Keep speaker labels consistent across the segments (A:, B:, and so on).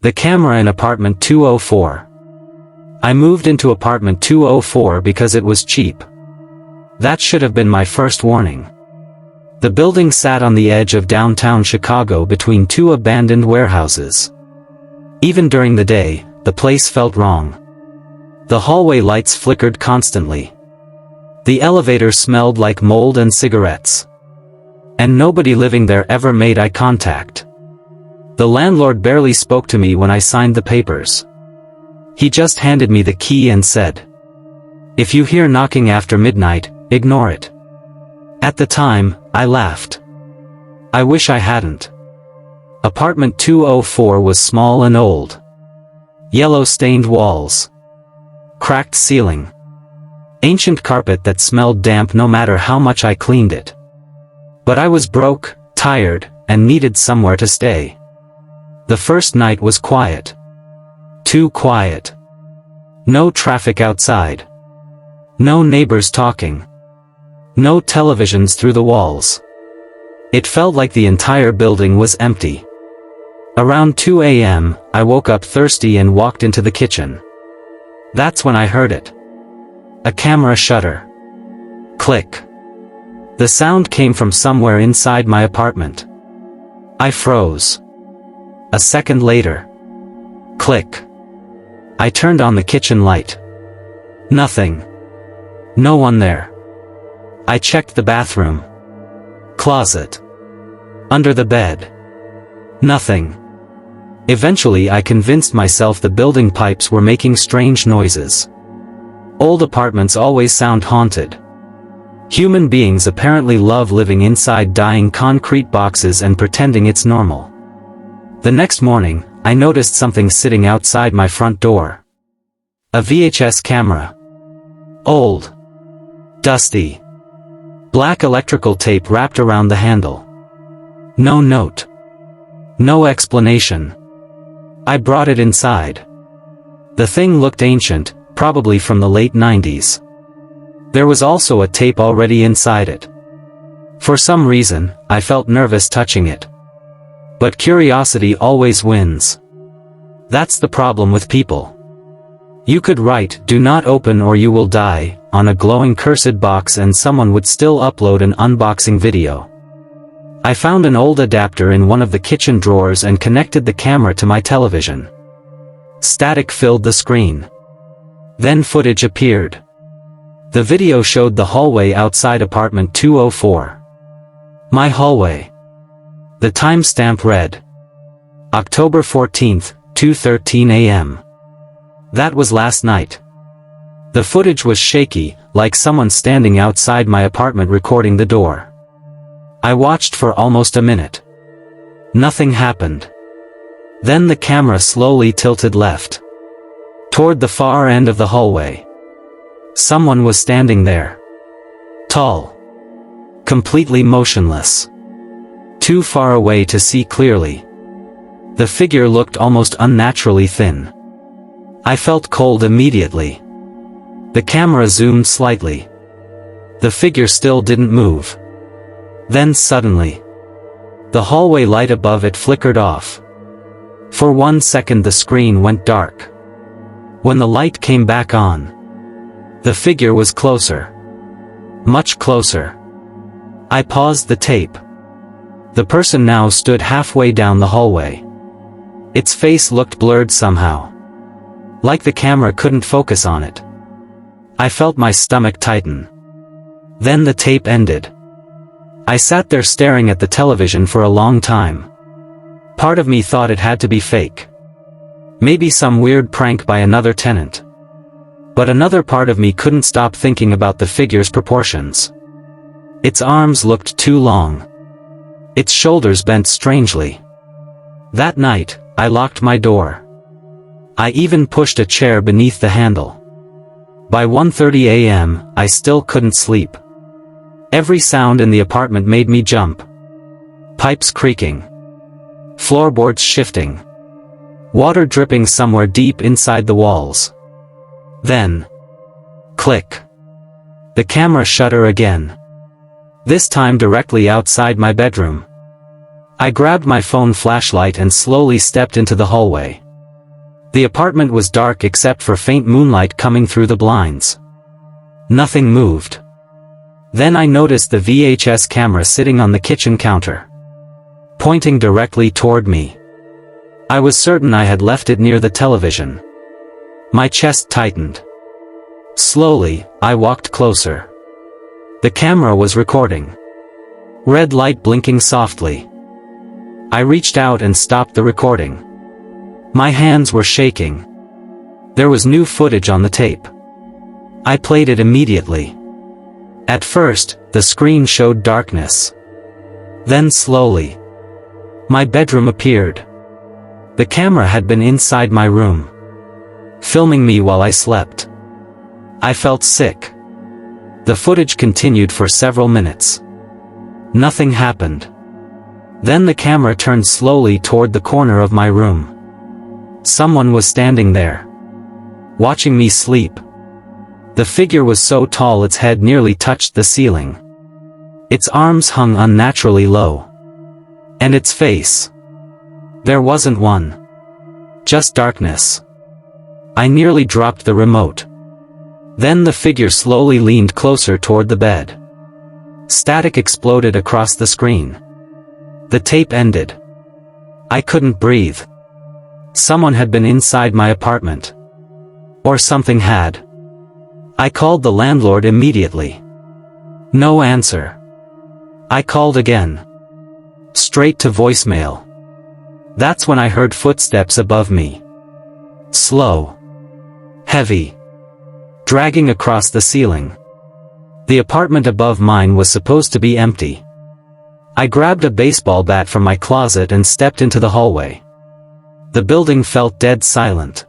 A: The camera in apartment 204. I moved into apartment 204 because it was cheap. That should have been my first warning. The building sat on the edge of downtown Chicago between two abandoned warehouses. Even during the day, the place felt wrong. The hallway lights flickered constantly. The elevator smelled like mold and cigarettes. And nobody living there ever made eye contact. The landlord barely spoke to me when I signed the papers. He just handed me the key and said, "If you hear knocking after midnight, ignore it." At the time, I laughed. I wish I hadn't. Apartment 204 was small and old. Yellow-stained walls. Cracked ceiling. Ancient carpet that smelled damp no matter how much I cleaned it. But I was broke, tired, and needed somewhere to stay. The first night was quiet. Too quiet. No traffic outside. No neighbors talking. No televisions through the walls. It felt like the entire building was empty. Around 2 a.m., I woke up thirsty and walked into the kitchen. That's when I heard it. A camera shutter. Click. The sound came from somewhere inside my apartment. I froze. A second later. Click. I turned on the kitchen light. Nothing. No one there. I checked the bathroom. Closet. Under the bed. Nothing. Eventually I convinced myself the building pipes were making strange noises. Old apartments always sound haunted. Human beings apparently love living inside dying concrete boxes and pretending it's normal. The next morning, I noticed something sitting outside my front door. A VHS camera. Old. Dusty. Black electrical tape wrapped around the handle. No note. No explanation. I brought it inside. The thing looked ancient, probably from the late 90s. There was also a tape already inside it. For some reason, I felt nervous touching it. But curiosity always wins. That's the problem with people. You could write, "Do not open or you will die," on a glowing cursed box and someone would still upload an unboxing video. I found an old adapter in one of the kitchen drawers and connected the camera to my television. Static filled the screen. Then footage appeared. The video showed the hallway outside apartment 204. My hallway. The timestamp read October 14th, 2:13 a.m. That was last night. The footage was shaky, like someone standing outside my apartment recording the door. I watched for almost a minute. Nothing happened. Then the camera slowly tilted left. Toward the far end of the hallway. Someone was standing there. Tall. Completely motionless. Too far away to see clearly. The figure looked almost unnaturally thin. I felt cold immediately. The camera zoomed slightly. The figure still didn't move. Then suddenly, the hallway light above it flickered off. For 1 second the screen went dark. When the light came back on, the figure was closer. Much closer. I paused the tape. The person now stood halfway down the hallway. Its face looked blurred somehow. Like the camera couldn't focus on it. I felt my stomach tighten. Then the tape ended. I sat there staring at the television for a long time. Part of me thought it had to be fake. Maybe some weird prank by another tenant. But another part of me couldn't stop thinking about the figure's proportions. Its arms looked too long. Its shoulders bent strangely. That night, I locked my door. I even pushed a chair beneath the handle. By 1:30 a.m., I still couldn't sleep. Every sound in the apartment made me jump. Pipes creaking. Floorboards shifting. Water dripping somewhere deep inside the walls. Then. Click. The camera shutter again. This time directly outside my bedroom. I grabbed my phone flashlight and slowly stepped into the hallway. The apartment was dark except for faint moonlight coming through the blinds. Nothing moved. Then I noticed the VHS camera sitting on the kitchen counter, pointing directly toward me. I was certain I had left it near the television. My chest tightened. Slowly, I walked closer. The camera was recording. Red light blinking softly. I reached out and stopped the recording. My hands were shaking. There was new footage on the tape. I played it immediately. At first, the screen showed darkness. Then slowly, my bedroom appeared. The camera had been inside my room, filming me while I slept. I felt sick. The footage continued for several minutes. Nothing happened. Then the camera turned slowly toward the corner of my room. Someone was standing there, watching me sleep. The figure was so tall its head nearly touched the ceiling. Its arms hung unnaturally low. And its face. There wasn't one. Just darkness. I nearly dropped the remote. Then the figure slowly leaned closer toward the bed. Static exploded across the screen. The tape ended. I couldn't breathe. Someone had been inside my apartment. Or something had. I called the landlord immediately. No answer. I called again. Straight to voicemail. That's when I heard footsteps above me. Slow. Heavy. Dragging across the ceiling. The apartment above mine was supposed to be empty. I grabbed a baseball bat from my closet and stepped into the hallway. The building felt dead silent.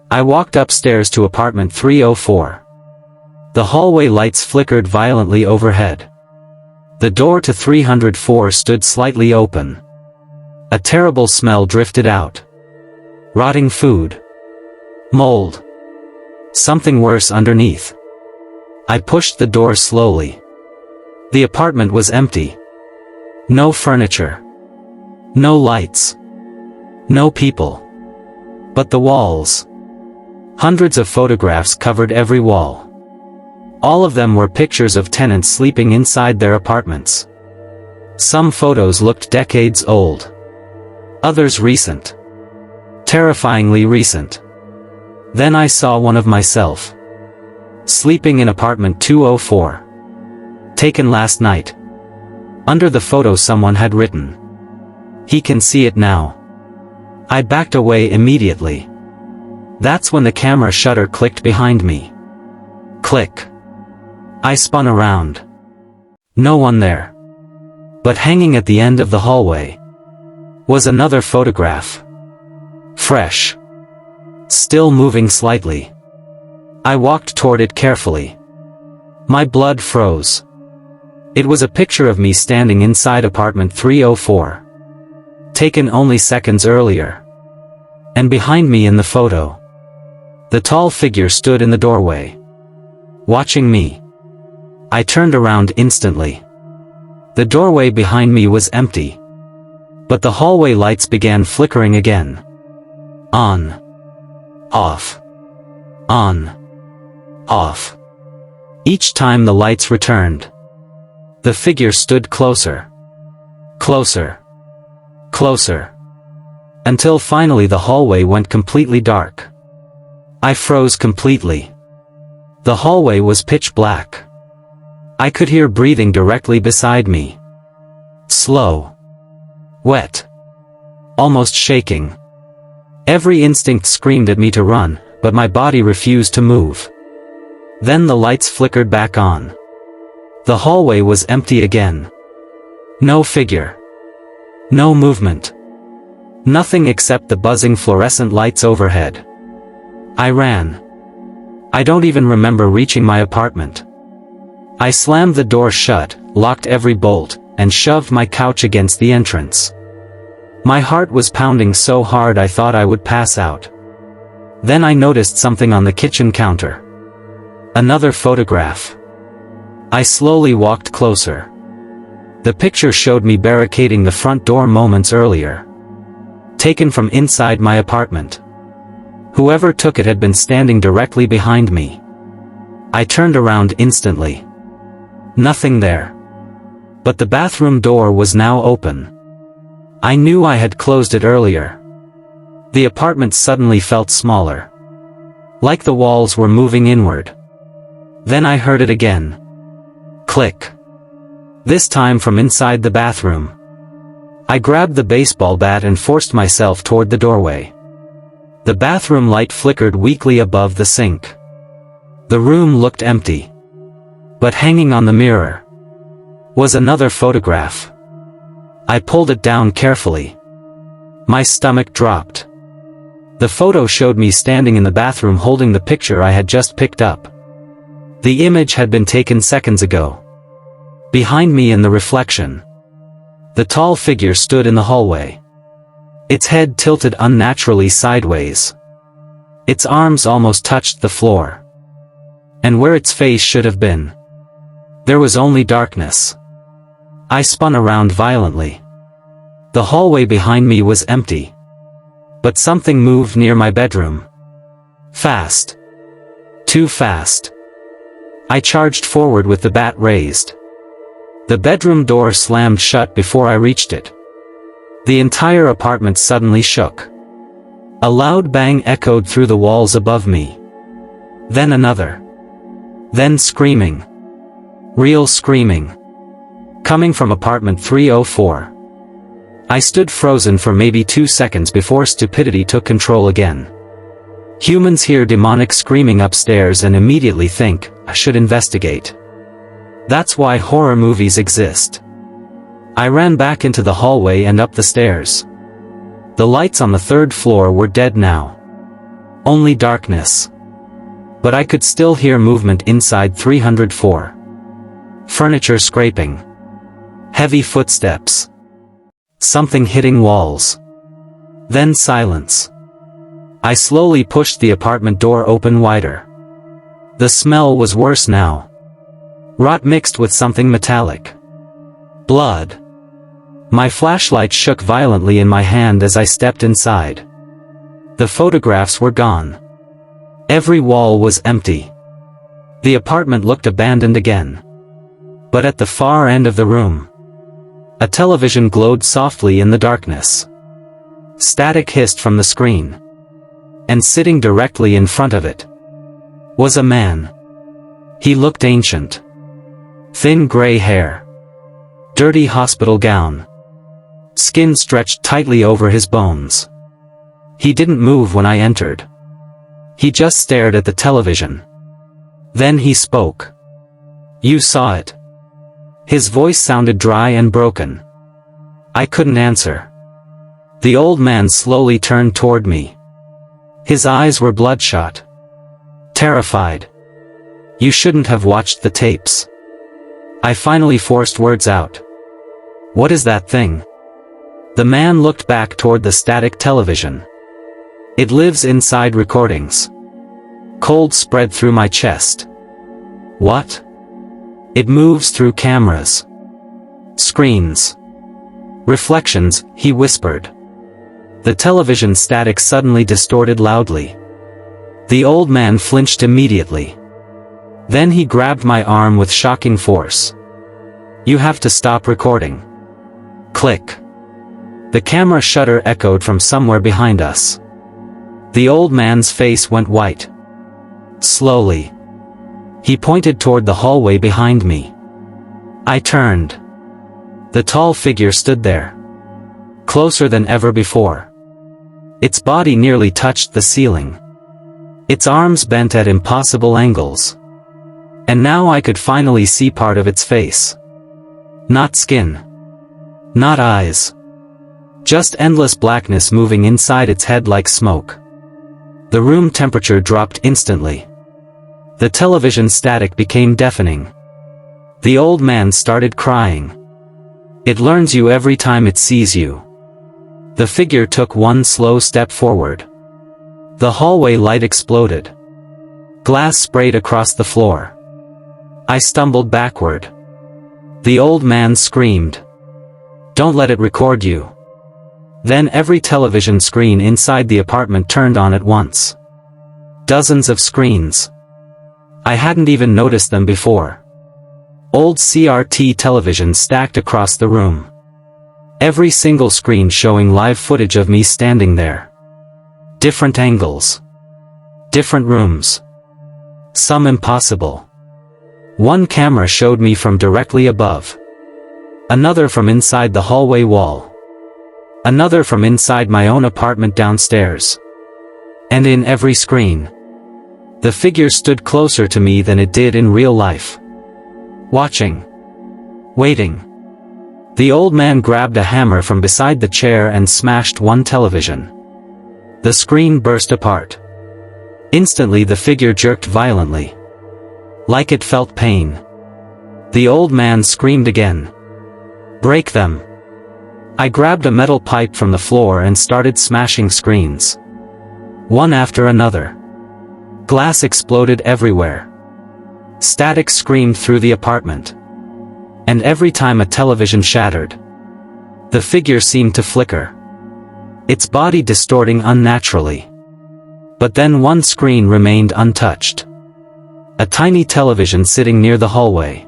A: I walked upstairs to apartment 304. The hallway lights flickered violently overhead. The door to 304 stood slightly open. A terrible smell drifted out. Rotting food. Mold. Something worse underneath. I pushed the door slowly. The apartment was empty. No furniture. No lights. No people. But the walls. Hundreds of photographs covered every wall. All of them were pictures of tenants sleeping inside their apartments. Some photos looked decades old. Others recent. Terrifyingly recent. Then I saw one of myself. Sleeping in apartment 204. Taken last night. Under the photo someone had written. He can see it now. I backed away immediately. That's when the camera shutter clicked behind me. Click. I spun around. No one there. But hanging at the end of the hallway was another photograph. Fresh. Still moving slightly. I walked toward it carefully. My blood froze. It was a picture of me standing inside apartment 304. Taken only seconds earlier. And behind me in the photo, the tall figure stood in the doorway, watching me. I turned around instantly. The doorway behind me was empty. But the hallway lights began flickering again. On. Off. On. Off. Each time the lights returned, the figure stood closer. Closer. Closer. Until finally the hallway went completely dark. I froze completely. The hallway was pitch black. I could hear breathing directly beside me. Slow. Wet. Almost shaking. Every instinct screamed at me to run, but my body refused to move. Then the lights flickered back on. The hallway was empty again. No figure. No movement. Nothing except the buzzing fluorescent lights overhead. I ran. I don't even remember reaching my apartment. I slammed the door shut, locked every bolt, and shoved my couch against the entrance. My heart was pounding so hard I thought I would pass out. Then I noticed something on the kitchen counter. Another photograph. I slowly walked closer. The picture showed me barricading the front door moments earlier. Taken from inside my apartment. Whoever took it had been standing directly behind me. I turned around instantly. Nothing there. But the bathroom door was now open. I knew I had closed it earlier. The apartment suddenly felt smaller. Like the walls were moving inward. Then I heard it again. Click. This time from inside the bathroom. I grabbed the baseball bat and forced myself toward the doorway. The bathroom light flickered weakly above the sink. The room looked empty. But hanging on the mirror was another photograph. I pulled it down carefully. My stomach dropped. The photo showed me standing in the bathroom holding the picture I had just picked up. The image had been taken seconds ago. Behind me in the reflection, the tall figure stood in the hallway. Its head tilted unnaturally sideways. Its arms almost touched the floor. And where its face should have been, there was only darkness. I spun around violently. The hallway behind me was empty. But something moved near my bedroom. Fast. Too fast. I charged forward with the bat raised. The bedroom door slammed shut before I reached it. The entire apartment suddenly shook. A loud bang echoed through the walls above me. Then another. Then screaming. Real screaming. Coming from apartment 304. I stood frozen for maybe 2 seconds before stupidity took control again. Humans hear demonic screaming upstairs and immediately think, I should investigate. That's why horror movies exist. I ran back into the hallway and up the stairs. The lights on the 3rd floor were dead now. Only darkness. But I could still hear movement inside 304. Furniture scraping. Heavy footsteps. Something hitting walls. Then silence. I slowly pushed the apartment door open wider. The smell was worse now. Rot mixed with something metallic. Blood. My flashlight shook violently in my hand as I stepped inside. The photographs were gone. Every wall was empty. The apartment looked abandoned again. But at the far end of the room, a television glowed softly in the darkness. Static hissed from the screen. And sitting directly in front of it was a man. He looked ancient. Thin gray hair. Dirty hospital gown. Skin stretched tightly over his bones. He didn't move when I entered. He just stared at the television. Then he spoke. You saw it. His voice sounded dry and broken. I couldn't answer. The old man slowly turned toward me. His eyes were bloodshot. Terrified. You shouldn't have watched the tapes. I finally forced words out. What is that thing? The man looked back toward the static television. It lives inside recordings. Cold spread through my chest. What? It moves through cameras. Screens. Reflections, he whispered. The television static suddenly distorted loudly. The old man flinched immediately. Then he grabbed my arm with shocking force. You have to stop recording. Click. The camera shutter echoed from somewhere behind us. The old man's face went white. Slowly. He pointed toward the hallway behind me. I turned. The tall figure stood there. Closer than ever before. Its body nearly touched the ceiling. Its arms bent at impossible angles. And now I could finally see part of its face. Not skin. Not eyes. Just endless blackness moving inside its head like smoke. The room temperature dropped instantly. The television static became deafening. The old man started crying. It learns you every time it sees you. The figure took one slow step forward. The hallway light exploded. Glass sprayed across the floor. I stumbled backward. The old man screamed. Don't let it record you. Then every television screen inside the apartment turned on at once. Dozens of screens. I hadn't even noticed them before. Old CRT televisions stacked across the room. Every single screen showing live footage of me standing there. Different angles. Different rooms. Some impossible. One camera showed me from directly above. Another from inside the hallway wall. Another from inside my own apartment downstairs. And in every screen, the figure stood closer to me than it did in real life. Watching. Waiting. The old man grabbed a hammer from beside the chair and smashed one television. The screen burst apart. Instantly the figure jerked violently. Like it felt pain. The old man screamed again. Break them. I grabbed a metal pipe from the floor and started smashing screens. One after another. Glass exploded everywhere. Static screamed through the apartment. And every time a television shattered, the figure seemed to flicker. Its body distorting unnaturally. But then one screen remained untouched. A tiny television sitting near the hallway.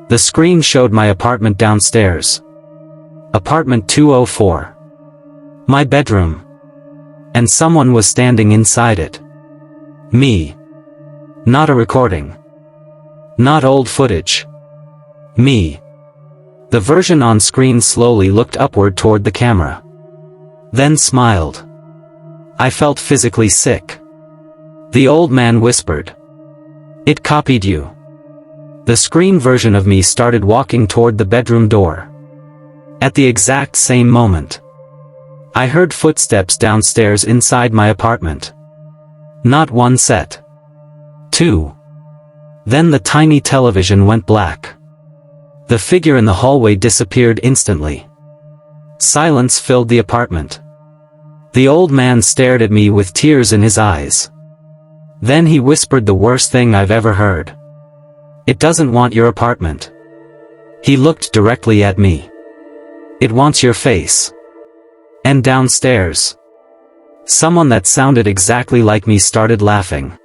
A: The screen showed my apartment downstairs. Apartment 204. My bedroom. And someone was standing inside it. Me. Not a recording. Not old footage. Me. The version on screen slowly looked upward toward the camera. Then smiled. I felt physically sick. The old man whispered. It copied you. The screen version of me started walking toward the bedroom door. At the exact same moment, I heard footsteps downstairs inside my apartment. Not one set. Two. Then the tiny television went black. The figure in the hallway disappeared instantly. Silence filled the apartment. The old man stared at me with tears in his eyes. Then he whispered the worst thing I've ever heard. It doesn't want your apartment. He looked directly at me. It wants your face. And downstairs, someone that sounded exactly like me started laughing.